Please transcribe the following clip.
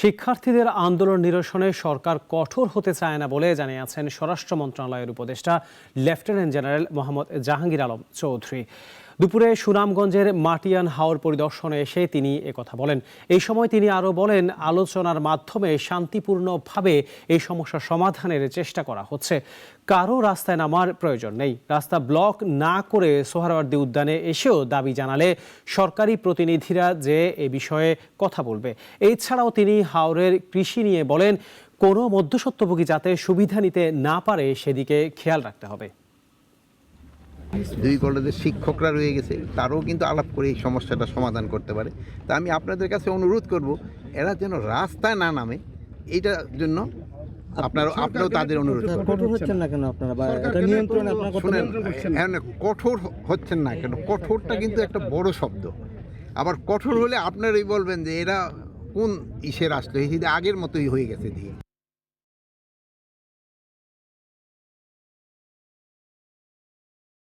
শিক্ষার্থীদের আন্দোলন নিরসনে সরকার কঠোর হতে চায় না বলে জানিয়েছেন স্বরাষ্ট্র মন্ত্রণালয়ের উপদেষ্টা লেফটেন্যান্ট জেনারেল মোহাম্মদ জাহাঙ্গীর আলম চৌধুরী। দুপুরে সুনামগঞ্জের মাটিয়ান হাওর পরিদর্শনে এসে তিনি একথা বলেন। এই সময় তিনি আরও বলেন, আলোচনার মাধ্যমে শান্তিপূর্ণভাবে এই সমস্যা সমাধানের চেষ্টা করা হচ্ছে। কারো রাস্তায় নামার প্রয়োজন নেই। রাস্তা ব্লক না করে সোহরাওয়ার্দী উদ্যানে এসেও দাবি জানালে সরকারি প্রতিনিধিরা যে এ বিষয়ে কথা বলবে। এছাড়াও তিনি হাওরের কৃষি নিয়ে বলেন, কোনো মধ্যস্বত্বভোগী যাতে সুবিধা নিতে না পারে সেদিকে খেয়াল রাখতে হবে। দুই কলেজের শিক্ষকরা রয়ে গেছে, তারাও কিন্তু আলাপ করে এই সমস্যাটা সমাধান করতে পারে। তা আমি আপনাদের কাছে অনুরোধ করব, এরা যেন রাস্তায় না নামে, এইটার জন্য আপনারাও তাদের অনুরোধ কঠোর হচ্ছেন না কেন আপনারা, বা এটা নিয়ন্ত্রণে আপনারা শুনেন, কঠোর হচ্ছেন না কেন? কঠোরটা কিন্তু একটা বড় শব্দ। আবার কঠোর হলে আপনারাই বলবেন যে এরা কোন ইসের আসলো, এই আগের মতোই হয়ে গেছে দিয়ে।